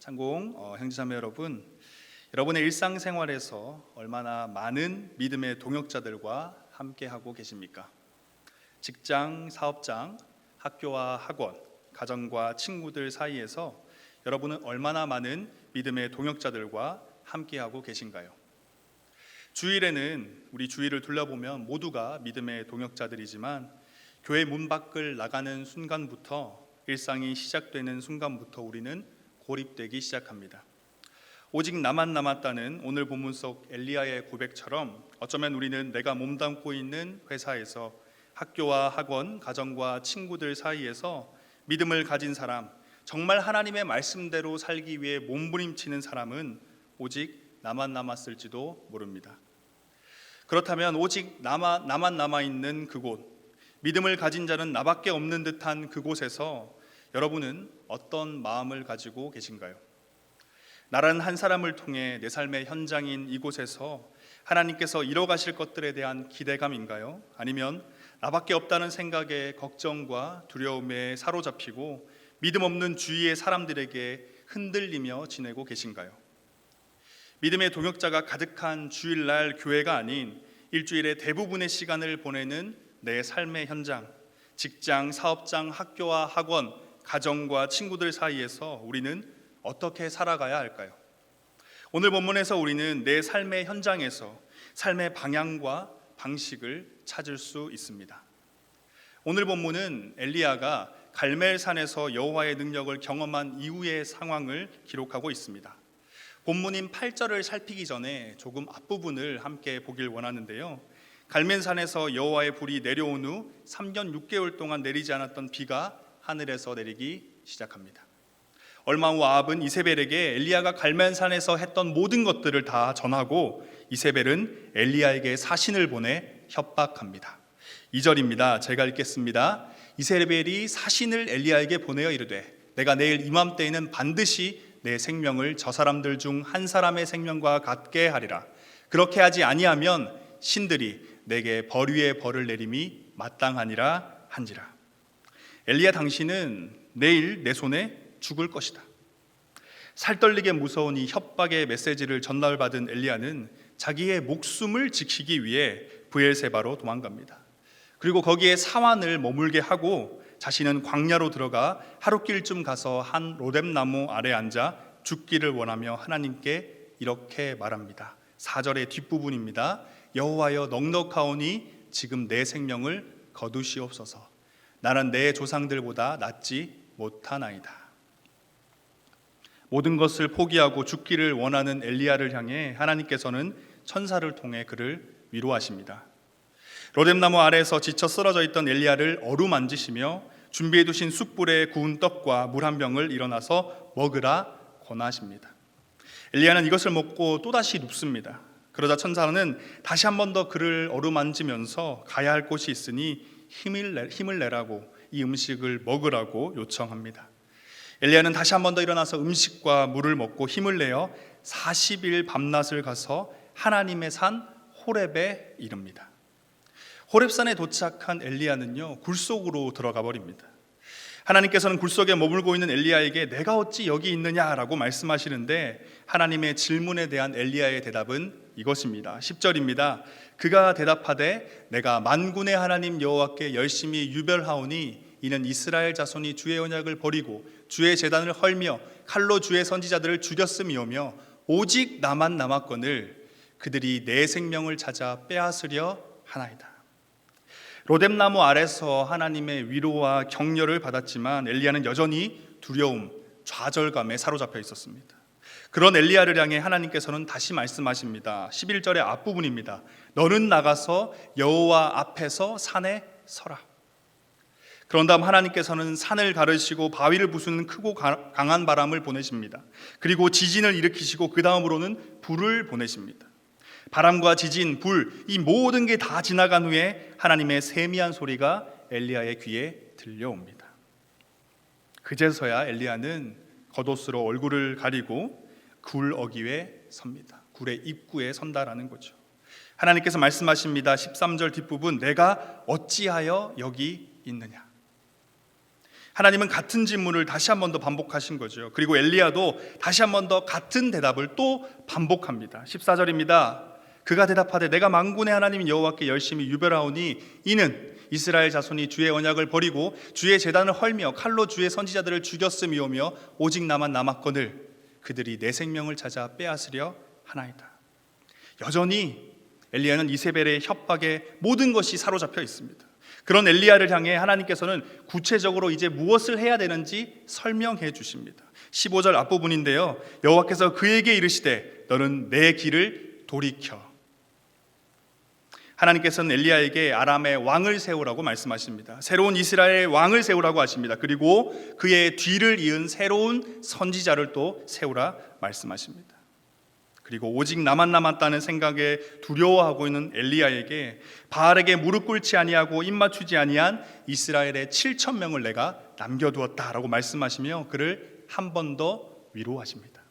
창공 형제자매 여러분, 여러분의 일상생활에서 얼마나 많은 믿음의 동역자들과 함께하고 계십니까? 직장, 사업장, 학교와 학원, 가정과 친구들 사이에서 여러분은 얼마나 많은 믿음의 동역자들과 함께하고 계신가요? 주일에는 우리 주위를 둘러보면 모두가 믿음의 동역자들이지만 교회 문 밖을 나가는 순간부터, 일상이 시작되는 순간부터 우리는 고립되기 시작합니다. 오직 나만 남았다는 오늘 본문 속 엘리야의 고백처럼 어쩌면 우리는 내가 몸담고 있는 회사에서, 학교와 학원, 가정과 친구들 사이에서 믿음을 가진 사람, 정말 하나님의 말씀대로 살기 위해 몸부림치는 사람은 오직 나만 남았을지도 모릅니다. 그렇다면 오직 나만 남아있는 그곳, 믿음을 가진 자는 나밖에 없는 듯한 그곳에서 여러분은 어떤 마음을 가지고 계신가요? 나라는 한 사람을 통해 내 삶의 현장인 이곳에서 하나님께서 이뤄가실 것들에 대한 기대감인가요? 아니면 나밖에 없다는 생각에 걱정과 두려움에 사로잡히고 믿음 없는 주위의 사람들에게 흔들리며 지내고 계신가요? 믿음의 동역자가 가득한 주일날 교회가 아닌 일주일의 대부분의 시간을 보내는 내 삶의 현장, 직장, 사업장, 학교와 학원, 가정과 친구들 사이에서 우리는 어떻게 살아가야 할까요? 오늘 본문에서 우리는 내 삶의 현장에서 삶의 방향과 방식을 찾을 수 있습니다. 오늘 본문은 엘리야가 갈멜산에서 여호와의 능력을 경험한 이후의 상황을 기록하고 있습니다. 본문인 8절을 살피기 전에 조금 앞부분을 함께 보길 원하는데요. 갈멜산에서 여호와의 불이 내려온 후 3년 6개월 동안 내리지 않았던 비가 하늘에서 내리기 시작합니다. 얼마 후 아합은 이세벨에게 엘리야가 갈멜산에서 했던 모든 것들을 다 전하고 이세벨은 엘리야에게 사신을 보내 협박합니다. 2절입니다. 제가 읽겠습니다. 이세벨이 사신을 엘리야에게 보내어 이르되 내가 내일 이맘때에는 반드시 내 생명을 저 사람들 중 한 사람의 생명과 같게 하리라. 그렇게 하지 아니하면 신들이 내게 벌 위에 벌을 내림이 마땅하니라 한지라. 엘리야 당신은 내일 내 손에 죽을 것이다. 살떨리게 무서운 이 협박의 메시지를 전달받은 엘리야는 자기의 목숨을 지키기 위해 브엘세바로 도망갑니다. 그리고 거기에 사환을 머물게 하고 자신은 광야로 들어가 하룻길쯤 가서 한 로뎀나무 아래 앉아 죽기를 원하며 하나님께 이렇게 말합니다. 4절의 뒷부분입니다. 여호와여 넉넉하오니 지금 내 생명을 거두시옵소서. 나는 내 조상들보다 낫지 못하나이다. 모든 것을 포기하고 죽기를 원하는 엘리야를 향해 하나님께서는 천사를 통해 그를 위로하십니다. 로뎀나무 아래에서 지쳐 쓰러져 있던 엘리야를 어루만지시며 준비해 두신 숯불에 구운 떡과 물 한 병을 일어나서 먹으라 권하십니다. 엘리야는 이것을 먹고 또다시 눕습니다. 그러자 천사는 다시 한 번 더 그를 어루만지면서 가야 할 곳이 있으니 힘을 내라고 이 음식을 먹으라고 요청합니다. 엘리야는 다시 한 번 더 일어나서 음식과 물을 먹고 힘을 내어 40일 밤낮을 가서 하나님의 산 호렙에 이릅니다. 호렙산에 도착한 엘리야는요, 굴속으로 들어가 버립니다. 하나님께서는 굴속에 머물고 있는 엘리야에게 내가 어찌 여기 있느냐라고 말씀하시는데 하나님의 질문에 대한 엘리야의 대답은 이것입니다. 10절입니다. 그가 대답하되 내가 만군의 하나님 여호와께 열심히 유별하오니 이는 이스라엘 자손이 주의 언약을 버리고 주의 제단을 헐며 칼로 주의 선지자들을 죽였음이오며 오직 나만 남았거늘 그들이 내 생명을 찾아 빼앗으려 하나이다. 로뎀나무 아래서 하나님의 위로와 격려를 받았지만 엘리야는 여전히 두려움, 좌절감에 사로잡혀 있었습니다. 그런 엘리야를 향해 하나님께서는 다시 말씀하십니다. 11절의 앞부분입니다. 너는 나가서 여호와 앞에서 산에 서라. 그런 다음 하나님께서는 산을 가르시고 바위를 부수는 크고 강한 바람을 보내십니다. 그리고 지진을 일으키시고 그 다음으로는 불을 보내십니다. 바람과 지진, 불, 이 모든 게 다 지나간 후에 하나님의 세미한 소리가 엘리야의 귀에 들려옵니다. 그제서야 엘리야는 겉옷으로 얼굴을 가리고 굴 어귀에 섭니다. 굴의 입구에 선다라는 거죠. 하나님께서 말씀하십니다. 13절 뒷부분, 내가 어찌하여 여기 있느냐. 하나님은 같은 질문을 다시 한 번 더 반복하신 거죠. 그리고 엘리야도 다시 한 번 더 같은 대답을 또 반복합니다. 14절입니다. 그가 대답하되 내가 만군의 하나님 여호와께 열심히 유별하오니 이는 이스라엘 자손이 주의 언약을 버리고 주의 제단을 헐며 칼로 주의 선지자들을 죽였음이오며 오직 나만 남았거늘 그들이 내 생명을 찾아 빼앗으려 하나이다. 여전히 엘리야는 이세벨의 협박에 모든 것이 사로잡혀 있습니다. 그런 엘리야를 향해 하나님께서는 구체적으로 이제 무엇을 해야 되는지 설명해 주십니다. 15절 앞부분인데요, 여호와께서 그에게 이르시되 너는 내 길을 돌이켜. 하나님께서는 엘리야에게 아람의 왕을 세우라고 말씀하십니다. 새로운 이스라엘 왕을 세우라고 하십니다. 그리고 그의 뒤를 이은 새로운 선지자를 또 세우라 말씀하십니다. 그리고 오직 나만 남았다는 생각에 두려워하고 있는 엘리야에게 바알에게 무릎 꿇지 아니하고 입 맞추지 아니한 이스라엘의 7,000명을 내가 남겨두었다라고 말씀하시며 그를 한 번 더 위로하십니다.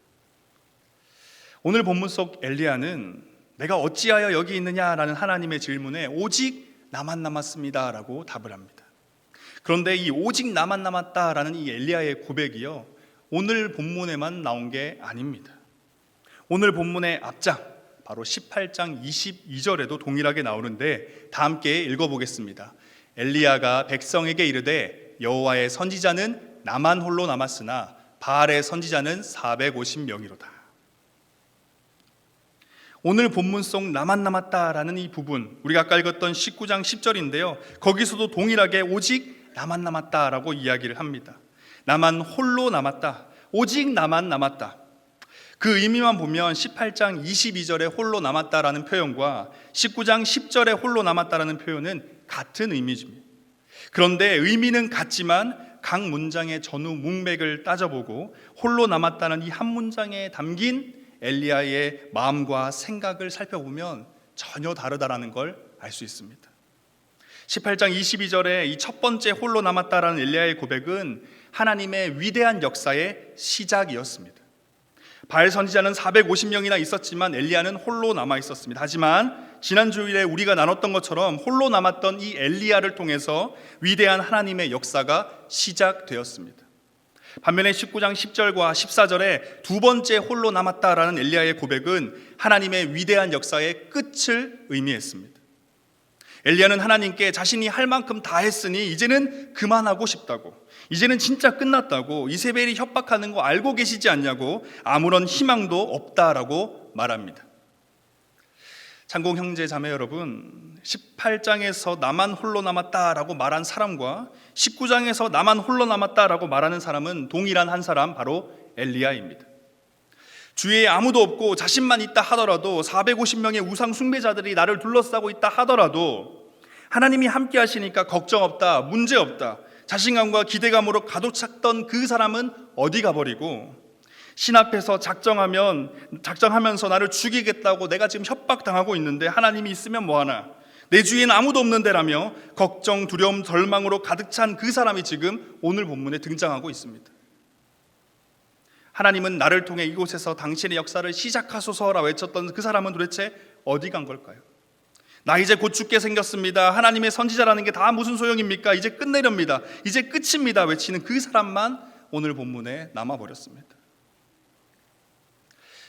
오늘 본문 속 엘리야는 내가 어찌하여 여기 있느냐라는 하나님의 질문에 오직 나만 남았습니다라고 답을 합니다. 그런데 이 오직 나만 남았다라는 이 엘리야의 고백이요, 오늘 본문에만 나온 게 아닙니다. 오늘 본문의 앞장 바로 18장 22절에도 동일하게 나오는데 다 함께 읽어보겠습니다. 엘리야가 백성에게 이르되 여호와의 선지자는 나만 홀로 남았으나 바알의 선지자는 450명이로다. 오늘 본문 속 나만 남았다라는 이 부분, 우리가 아까 읽었던 19장 10절인데요, 거기서도 동일하게 오직 나만 남았다라고 이야기를 합니다. 나만 홀로 남았다, 오직 나만 남았다. 그 의미만 보면 18장 22절에 홀로 남았다라는 표현과 19장 10절에 홀로 남았다라는 표현은 같은 의미입니다. 그런데 의미는 같지만 각 문장의 전후 문맥을 따져보고 홀로 남았다는 이 한 문장에 담긴 엘리야의 마음과 생각을 살펴보면 전혀 다르다라는 걸 알 수 있습니다. 18장 22절에 이 첫 번째 홀로 남았다라는 엘리야의 고백은 하나님의 위대한 역사의 시작이었습니다. 바알 선지자는 450명이나 있었지만 엘리야는 홀로 남아 있었습니다. 하지만 지난 주일에 우리가 나눴던 것처럼 홀로 남았던 이 엘리야를 통해서 위대한 하나님의 역사가 시작되었습니다. 반면에 19장 10절과 14절에 두 번째 홀로 남았다라는 엘리야의 고백은 하나님의 위대한 역사의 끝을 의미했습니다. 엘리야는 하나님께 자신이 할 만큼 다 했으니 이제는 그만하고 싶다고, 이제는 진짜 끝났다고, 이세벨이 협박하는 거 알고 계시지 않냐고, 아무런 희망도 없다라고 말합니다. 창공 형제 자매 여러분, 18장에서 나만 홀로 남았다라고 말한 사람과 19장에서 나만 홀로 남았다라고 말하는 사람은 동일한 한 사람, 바로 엘리야입니다. 주위에 아무도 없고 자신만 있다 하더라도, 450명의 우상 숭배자들이 나를 둘러싸고 있다 하더라도 하나님이 함께 하시니까 걱정 없다, 문제 없다, 자신감과 기대감으로 가득 찼던 그 사람은 어디 가버리고, 신 앞에서 작정하면서 나를 죽이겠다고 내가 지금 협박당하고 있는데 하나님이 있으면 뭐하나, 내 주위에는 아무도 없는데라며 걱정, 두려움, 절망으로 가득 찬 그 사람이 지금 오늘 본문에 등장하고 있습니다. 하나님은 나를 통해 이곳에서 당신의 역사를 시작하소서라 외쳤던 그 사람은 도대체 어디 간 걸까요? 나 이제 곧 죽게 생겼습니다, 하나님의 선지자라는 게 다 무슨 소용입니까, 이제 끝내렵니다, 이제 끝입니다 외치는 그 사람만 오늘 본문에 남아버렸습니다.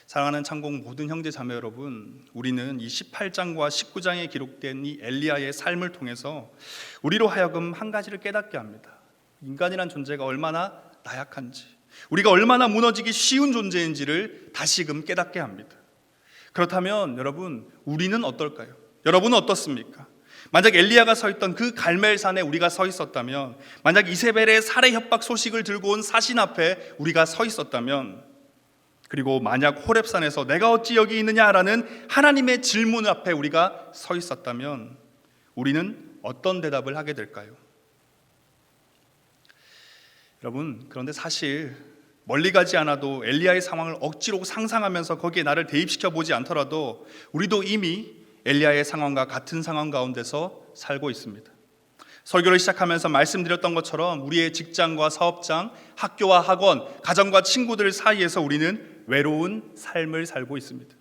사랑하는 창공 모든 형제 자매 여러분, 우리는 이 18장과 19장에 기록된 이 엘리야의 삶을 통해서 우리로 하여금 한 가지를 깨닫게 합니다. 인간이란 존재가 얼마나 나약한지, 우리가 얼마나 무너지기 쉬운 존재인지를 다시금 깨닫게 합니다. 그렇다면 여러분, 우리는 어떨까요? 여러분은 어떻습니까? 만약 엘리야가 서 있던 그 갈멜산에 우리가 서 있었다면, 만약 이세벨의 살해 협박 소식을 들고 온 사신 앞에 우리가 서 있었다면, 그리고 만약 호렙산에서 내가 어찌 여기 있느냐라는 하나님의 질문 앞에 우리가 서 있었다면 우리는 어떤 대답을 하게 될까요? 여러분, 그런데 사실 멀리 가지 않아도 엘리야의 상황을 억지로 상상하면서 거기에 나를 대입시켜 보지 않더라도 우리도 이미 엘리야의 상황과 같은 상황 가운데서 살고 있습니다. 설교를 시작하면서 말씀드렸던 것처럼 우리의 직장과 사업장, 학교와 학원, 가정과 친구들 사이에서 우리는 외로운 삶을 살고 있습니다.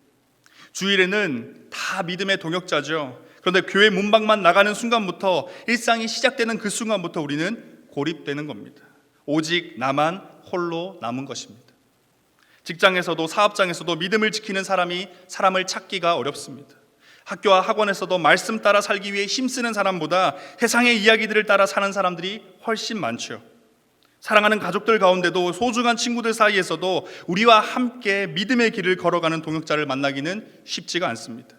주일에는 다 믿음의 동역자죠. 그런데 교회 문밖만 나가는 순간부터, 일상이 시작되는 그 순간부터 우리는 고립되는 겁니다. 오직 나만 홀로 남은 것입니다. 직장에서도 사업장에서도 믿음을 지키는 사람을 찾기가 어렵습니다. 학교와 학원에서도 말씀 따라 살기 위해 힘쓰는 사람보다 세상의 이야기들을 따라 사는 사람들이 훨씬 많죠. 사랑하는 가족들 가운데도 소중한 친구들 사이에서도 우리와 함께 믿음의 길을 걸어가는 동역자를 만나기는 쉽지가 않습니다.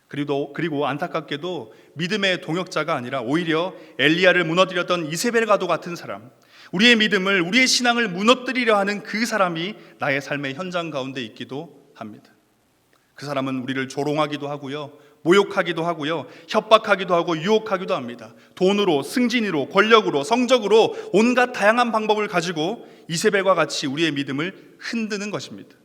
그리고 안타깝게도 믿음의 동역자가 아니라 오히려 엘리야를 무너뜨렸던 이세벨과도 같은 사람, 우리의 믿음을, 우리의 신앙을 무너뜨리려 하는 그 사람이 나의 삶의 현장 가운데 있기도 합니다. 그 사람은 우리를 조롱하기도 하고요, 모욕하기도 하고요, 협박하기도 하고 유혹하기도 합니다. 돈으로, 승진으로, 권력으로, 성적으로 온갖 다양한 방법을 가지고 이세벨과 같이 우리의 믿음을 흔드는 것입니다.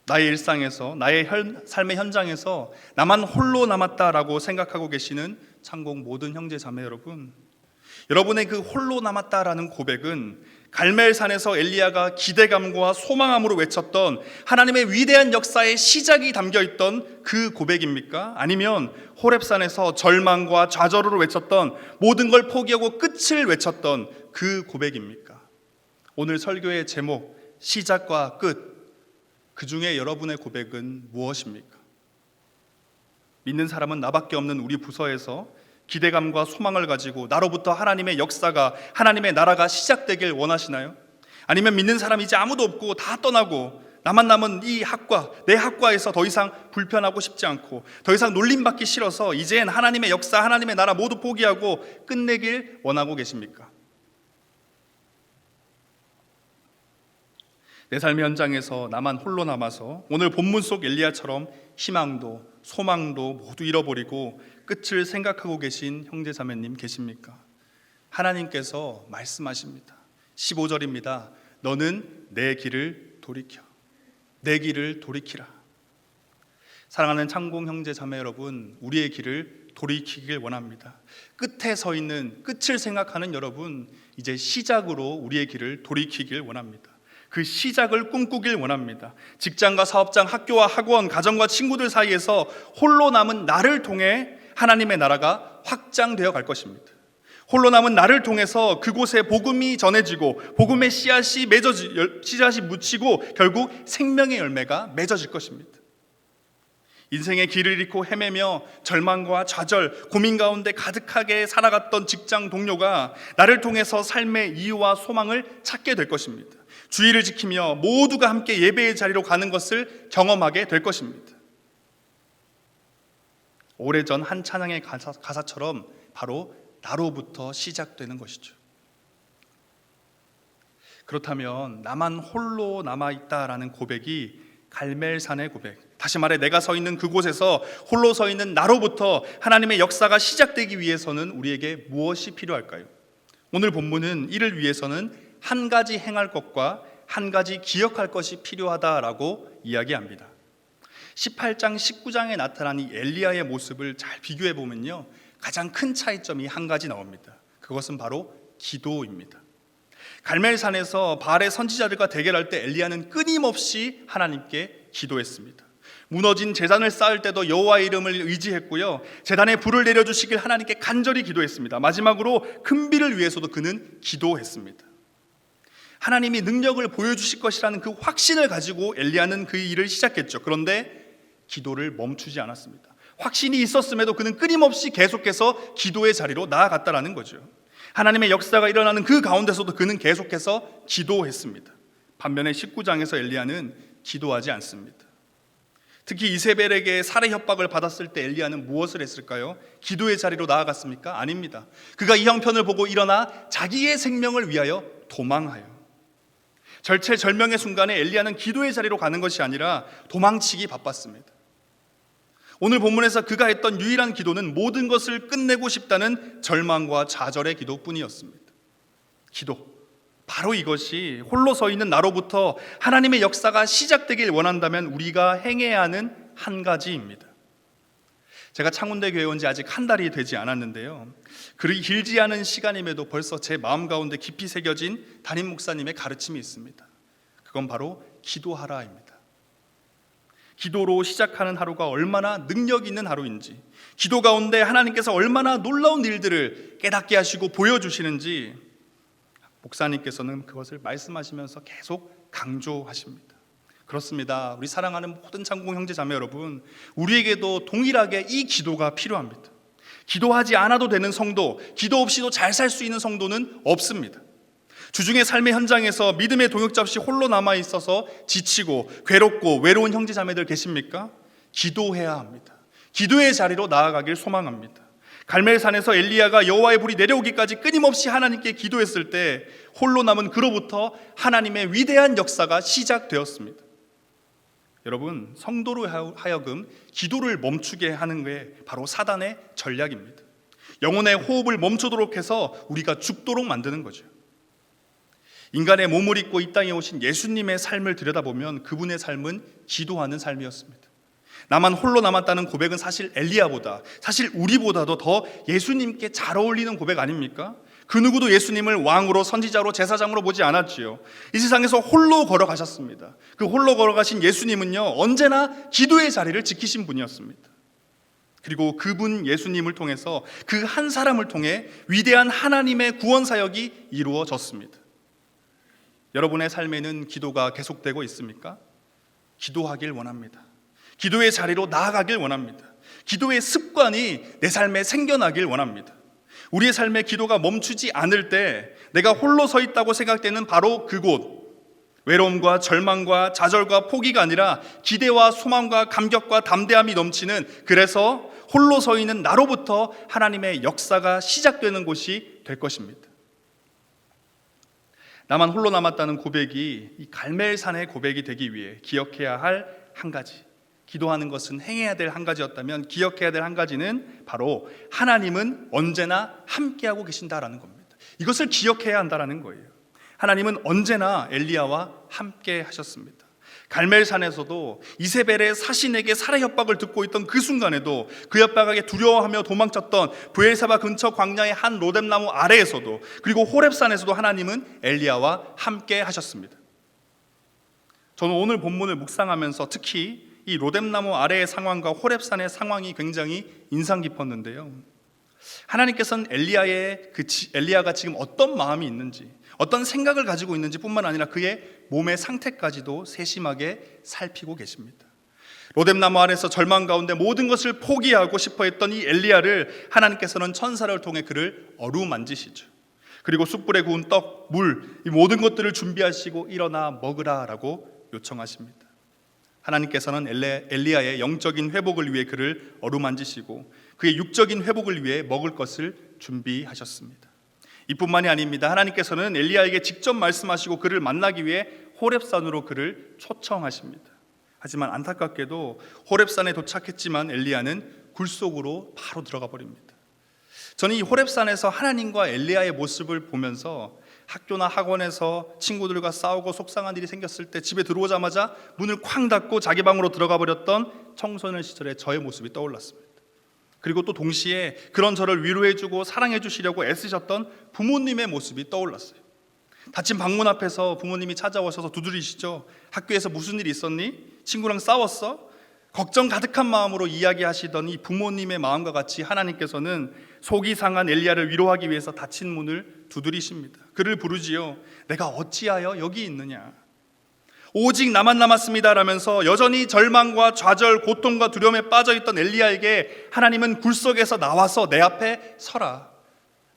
나의 일상에서, 나의 삶의 현장에서 나만 홀로 남았다라고 생각하고 계시는 창공 모든 형제 자매 여러분, 여러분의 그 홀로 남았다라는 고백은 갈멜산에서 엘리야가 기대감과 소망함으로 외쳤던 하나님의 위대한 역사의 시작이 담겨있던 그 고백입니까? 아니면 호렙산에서 절망과 좌절으로 외쳤던 모든 걸 포기하고 끝을 외쳤던 그 고백입니까? 오늘 설교의 제목, 시작과 끝, 그 중에 여러분의 고백은 무엇입니까? 믿는 사람은 나밖에 없는 우리 부서에서 기대감과 소망을 가지고 나로부터 하나님의 역사가, 하나님의 나라가 시작되길 원하시나요? 아니면 믿는 사람이 이제 아무도 없고 다 떠나고 나만 남은 이 학과, 내 학과에서 더 이상 불편하고 싶지 않고 더 이상 놀림받기 싫어서 이젠 하나님의 역사, 하나님의 나라 모두 포기하고 끝내길 원하고 계십니까? 내 삶의 현장에서 나만 홀로 남아서 오늘 본문 속 엘리야처럼 희망도 소망도 모두 잃어버리고 끝을 생각하고 계신 형제자매님 계십니까? 하나님께서 말씀하십니다. 15절입니다. 너는 내 길을 돌이켜, 내 길을 돌이키라. 사랑하는 창공 형제자매 여러분, 우리의 길을 돌이키길 원합니다. 끝에 서 있는, 끝을 생각하는 여러분, 이제 시작으로 우리의 길을 돌이키길 원합니다. 그 시작을 꿈꾸길 원합니다. 직장과 사업장, 학교와 학원, 가정과 친구들 사이에서 홀로 남은 나를 통해 하나님의 나라가 확장되어 갈 것입니다. 홀로 남은 나를 통해서 그곳에 복음이 전해지고 복음의 씨앗이 묻히고 결국 생명의 열매가 맺어질 것입니다. 인생의 길을 잃고 헤매며 절망과 좌절, 고민 가운데 가득하게 살아갔던 직장 동료가 나를 통해서 삶의 이유와 소망을 찾게 될 것입니다. 주의를 지키며 모두가 함께 예배의 자리로 가는 것을 경험하게 될 것입니다. 오래전 한 찬양의 가사처럼 바로 나로부터 시작되는 것이죠. 그렇다면 나만 홀로 남아있다라는 고백이 갈멜산의 고백, 다시 말해 내가 서 있는 그곳에서 홀로 서 있는 나로부터 하나님의 역사가 시작되기 위해서는 우리에게 무엇이 필요할까요? 오늘 본문은 이를 위해서는 한 가지 행할 것과 한 가지 기억할 것이 필요하다라고 이야기합니다. 18장, 19장에 나타난 이 엘리야의 모습을 잘 비교해 보면요, 가장 큰 차이점이 한 가지 나옵니다. 그것은 바로 기도입니다. 갈멜산에서 바알의 선지자들과 대결할 때 엘리야는 끊임없이 하나님께 기도했습니다. 무너진 제단을 쌓을 때도 여호와의 이름을 의지했고요, 제단에 불을 내려주시길 하나님께 간절히 기도했습니다. 마지막으로 금비를 위해서도 그는 기도했습니다. 하나님이 능력을 보여주실 것이라는 그 확신을 가지고 엘리야는 그 일을 시작했죠. 그런데 기도를 멈추지 않았습니다. 확신이 있었음에도 그는 끊임없이 계속해서 기도의 자리로 나아갔다라는 거죠. 하나님의 역사가 일어나는 그 가운데서도 그는 계속해서 기도했습니다. 반면에 19장에서 엘리야는 기도하지 않습니다. 특히 이세벨에게 살해 협박을 받았을 때 엘리야는 무엇을 했을까요? 기도의 자리로 나아갔습니까? 아닙니다. 그가 이 형편을 보고 일어나 자기의 생명을 위하여 도망하여, 절체절명의 순간에 엘리야는 기도의 자리로 가는 것이 아니라 도망치기 바빴습니다. 오늘 본문에서 그가 했던 유일한 기도는 모든 것을 끝내고 싶다는 절망과 좌절의 기도뿐이었습니다. 기도, 바로 이것이 홀로 서 있는 나로부터 하나님의 역사가 시작되길 원한다면 우리가 행해야 하는 한 가지입니다. 제가 창운대 교회에 온 지 아직 한 달이 되지 않았는데요, 그리 길지 않은 시간임에도 벌써 제 마음 가운데 깊이 새겨진 담임 목사님의 가르침이 있습니다. 그건 바로 기도하라입니다. 기도로 시작하는 하루가 얼마나 능력 있는 하루인지, 기도 가운데 하나님께서 얼마나 놀라운 일들을 깨닫게 하시고 보여주시는지 목사님께서는 그것을 말씀하시면서 계속 강조하십니다. 그렇습니다. 우리 사랑하는 모든 창공 형제 자매 여러분, 우리에게도 동일하게 이 기도가 필요합니다. 기도하지 않아도 되는 성도, 기도 없이도 잘 살 수 있는 성도는 없습니다. 주중의 삶의 현장에서 믿음의 동역자 없이 홀로 남아 있어서 지치고 괴롭고 외로운 형제 자매들 계십니까? 기도해야 합니다. 기도의 자리로 나아가길 소망합니다. 갈멜산에서 엘리야가 여호와의 불이 내려오기까지 끊임없이 하나님께 기도했을 때 홀로 남은 그로부터 하나님의 위대한 역사가 시작되었습니다. 여러분, 성도로 하여금 기도를 멈추게 하는 게 바로 사단의 전략입니다. 영혼의 호흡을 멈추도록 해서 우리가 죽도록 만드는 거죠. 인간의 몸을 입고 이 땅에 오신 예수님의 삶을 들여다보면 그분의 삶은 기도하는 삶이었습니다. 나만 홀로 남았다는 고백은 사실 엘리야보다, 사실 우리보다도 더 예수님께 잘 어울리는 고백 아닙니까? 그 누구도 예수님을 왕으로, 선지자로, 제사장으로 보지 않았지요. 이 세상에서 홀로 걸어가셨습니다. 그 홀로 걸어가신 예수님은요, 언제나 기도의 자리를 지키신 분이었습니다. 그리고 그분 예수님을 통해서 그 한 사람을 통해 위대한 하나님의 구원 사역이 이루어졌습니다. 여러분의 삶에는 기도가 계속되고 있습니까? 기도하길 원합니다. 기도의 자리로 나아가길 원합니다. 기도의 습관이 내 삶에 생겨나길 원합니다. 우리의 삶에 기도가 멈추지 않을 때 내가 홀로 서 있다고 생각되는 바로 그곳, 외로움과 절망과 좌절과 포기가 아니라 기대와 소망과 감격과 담대함이 넘치는, 그래서 홀로 서 있는 나로부터 하나님의 역사가 시작되는 곳이 될 것입니다. 나만 홀로 남았다는 고백이 이 갈멜산의 고백이 되기 위해 기억해야 할 한 가지, 기도하는 것은 행해야 될 한 가지였다면 기억해야 될 한 가지는 바로 하나님은 언제나 함께하고 계신다라는 겁니다. 이것을 기억해야 한다라는 거예요. 하나님은 언제나 엘리야와 함께 하셨습니다. 갈멜산에서도 이세벨의 사신에게 살해 협박을 듣고 있던 그 순간에도 그 협박에게 두려워하며 도망쳤던 브엘사바 근처 광야의 한 로뎀나무 아래에서도, 그리고 호렙산에서도 하나님은 엘리야와 함께 하셨습니다. 저는 오늘 본문을 묵상하면서 특히 이 로뎀나무 아래의 상황과 호렙산의 상황이 굉장히 인상 깊었는데요. 하나님께서는 엘리야가 지금 어떤 마음이 있는지, 어떤 생각을 가지고 있는지 뿐만 아니라 그의 몸의 상태까지도 세심하게 살피고 계십니다. 로뎀나무 아래서 절망 가운데 모든 것을 포기하고 싶어 했던 이 엘리야를 하나님께서는 천사를 통해 그를 어루만지시죠. 그리고 숯불에 구운 떡, 물, 이 모든 것들을 준비하시고 일어나 먹으라라고 요청하십니다. 하나님께서는 엘리야의 영적인 회복을 위해 그를 어루만지시고 그의 육적인 회복을 위해 먹을 것을 준비하셨습니다. 이뿐만이 아닙니다. 하나님께서는 엘리야에게 직접 말씀하시고 그를 만나기 위해 호렙산으로 그를 초청하십니다. 하지만 안타깝게도 호렙산에 도착했지만 엘리야는 굴 속으로 바로 들어가 버립니다. 저는 이 호렙산에서 하나님과 엘리야의 모습을 보면서 학교나 학원에서 친구들과 싸우고 속상한 일이 생겼을 때 집에 들어오자마자 문을 쾅 닫고 자기 방으로 들어가 버렸던 청소년 시절의 저의 모습이 떠올랐습니다. 그리고 또 동시에 그런 저를 위로해주고 사랑해주시려고 애쓰셨던 부모님의 모습이 떠올랐어요. 닫힌 방문 앞에서 부모님이 찾아오셔서 두드리시죠. 학교에서 무슨 일 있었니? 친구랑 싸웠어? 걱정 가득한 마음으로 이야기하시던 이 부모님의 마음과 같이 하나님께서는 속이 상한 엘리야를 위로하기 위해서 닫힌 문을 두드리십니다. 그를 부르지요. 내가 어찌하여 여기 있느냐? 오직 나만 남았습니다 라면서 여전히 절망과 좌절, 고통과 두려움에 빠져있던 엘리야에게 하나님은 굴 속에서 나와서 내 앞에 서라,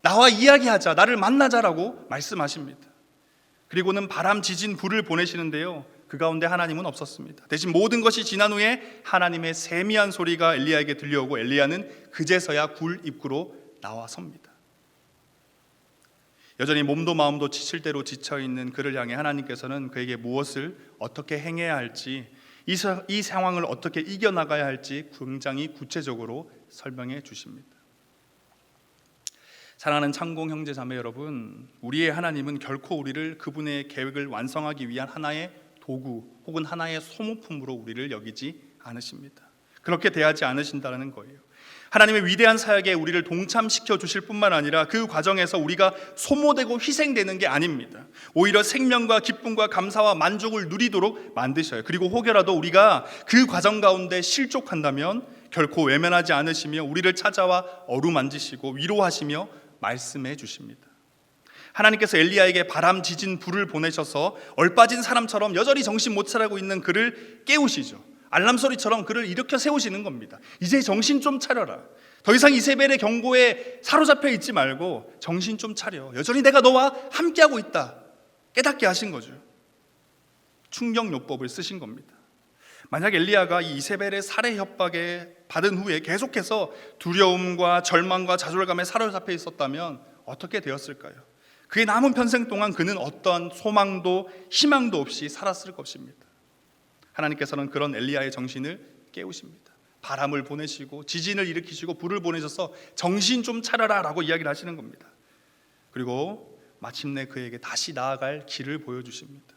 나와 이야기하자, 나를 만나자라고 말씀하십니다. 그리고는 바람 지진 불을 보내시는데요, 그 가운데 하나님은 없었습니다. 대신 모든 것이 지난 후에 하나님의 세미한 소리가 엘리야에게 들려오고 엘리야는 그제서야 굴 입구로 나와 섭니다. 여전히 몸도 마음도 지칠 대로 지쳐있는 그를 향해 하나님께서는 그에게 무엇을 어떻게 행해야 할지, 이 상황을 어떻게 이겨나가야 할지 굉장히 구체적으로 설명해 주십니다. 사랑하는 창공 형제 자매 여러분, 우리의 하나님은 결코 우리를 그분의 계획을 완성하기 위한 하나의 도구 혹은 하나의 소모품으로 우리를 여기지 않으십니다. 그렇게 대하지 않으신다는 거예요. 하나님의 위대한 사역에 우리를 동참시켜 주실 뿐만 아니라 그 과정에서 우리가 소모되고 희생되는 게 아닙니다. 오히려 생명과 기쁨과 감사와 만족을 누리도록 만드셔요. 그리고 혹여라도 우리가 그 과정 가운데 실족한다면 결코 외면하지 않으시며 우리를 찾아와 어루만지시고 위로하시며 말씀해 주십니다. 하나님께서 엘리야에게 바람, 지진, 불을 보내셔서 얼빠진 사람처럼 여전히 정신 못 차리고 있는 그를 깨우시죠. 알람 소리처럼 그를 일으켜 세우시는 겁니다. 이제 정신 좀 차려라. 더 이상 이세벨의 경고에 사로잡혀 있지 말고 정신 좀 차려. 여전히 내가 너와 함께하고 있다. 깨닫게 하신 거죠. 충격요법을 쓰신 겁니다. 만약 엘리야가 이 이세벨의 살해 협박에 받은 후에 계속해서 두려움과 절망과 좌절감에 사로잡혀 있었다면 어떻게 되었을까요? 그의 남은 평생 동안 그는 어떤 소망도 희망도 없이 살았을 것입니다. 하나님께서는 그런 엘리야의 정신을 깨우십니다. 바람을 보내시고 지진을 일으키시고 불을 보내셔서 정신 좀 차려라 라고 이야기를 하시는 겁니다. 그리고 마침내 그에게 다시 나아갈 길을 보여주십니다.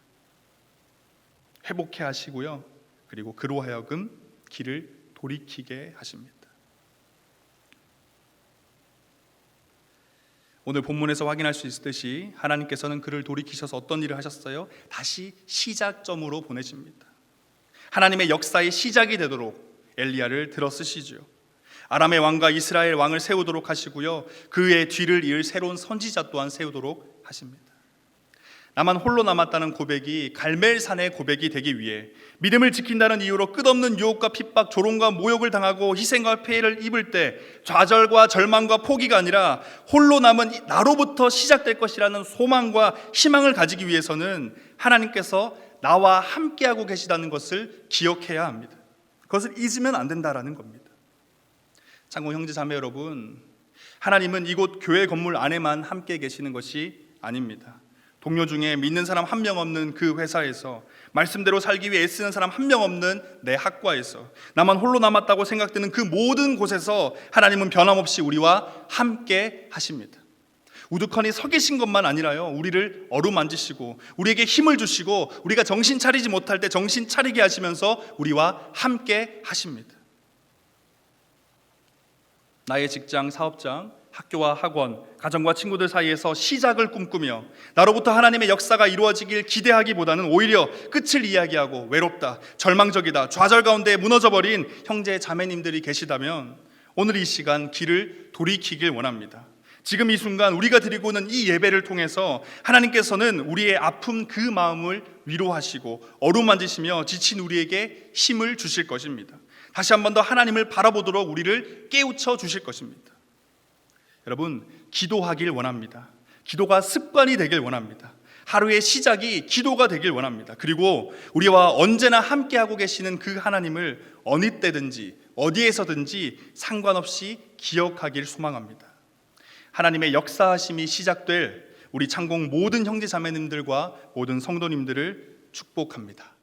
회복해 하시고요. 그리고 그로 하여금 길을 돌이키게 하십니다. 오늘 본문에서 확인할 수 있듯이 하나님께서는 그를 돌이키셔서 어떤 일을 하셨어요? 다시 시작점으로 보내십니다. 하나님의 역사의 시작이 되도록 엘리야를 들어 쓰시죠. 아람의 왕과 이스라엘 왕을 세우도록 하시고요. 그의 뒤를 이을 새로운 선지자 또한 세우도록 하십니다. 나만 홀로 남았다는 고백이 갈멜산의 고백이 되기 위해 믿음을 지킨다는 이유로 끝없는 유혹과 핍박, 조롱과 모욕을 당하고 희생과 폐해를 입을 때 좌절과 절망과 포기가 아니라 홀로 남은 나로부터 시작될 것이라는 소망과 희망을 가지기 위해서는 하나님께서 나와 함께하고 계시다는 것을 기억해야 합니다. 그것을 잊으면 안 된다라는 겁니다. 장로 형제 자매 여러분, 하나님은 이곳 교회 건물 안에만 함께 계시는 것이 아닙니다. 동료 중에 믿는 사람 한 명 없는 그 회사에서, 말씀대로 살기 위해 애쓰는 사람 한 명 없는 내 학과에서, 나만 홀로 남았다고 생각되는 그 모든 곳에서 하나님은 변함없이 우리와 함께 하십니다. 우두커니 서 계신 것만 아니라요, 우리를 어루만지시고 우리에게 힘을 주시고 우리가 정신 차리지 못할 때 정신 차리게 하시면서 우리와 함께 하십니다. 나의 직장, 사업장, 학교와 학원, 가정과 친구들 사이에서 시작을 꿈꾸며 나로부터 하나님의 역사가 이루어지길 기대하기보다는 오히려 끝을 이야기하고 외롭다, 절망적이다, 좌절 가운데 무너져버린 형제 자매님들이 계시다면 오늘 이 시간 길을 돌이키길 원합니다. 지금 이 순간 우리가 드리고 있는 이 예배를 통해서 하나님께서는 우리의 아픈 그 마음을 위로하시고 어루만지시며 지친 우리에게 힘을 주실 것입니다. 다시 한 번 더 하나님을 바라보도록 우리를 깨우쳐 주실 것입니다. 여러분, 기도하길 원합니다. 기도가 습관이 되길 원합니다. 하루의 시작이 기도가 되길 원합니다. 그리고 우리와 언제나 함께하고 계시는 그 하나님을 어느 때든지 어디에서든지 상관없이 기억하길 소망합니다. 하나님의 역사하심이 시작될 우리 창공 모든 형제 자매님들과 모든 성도님들을 축복합니다.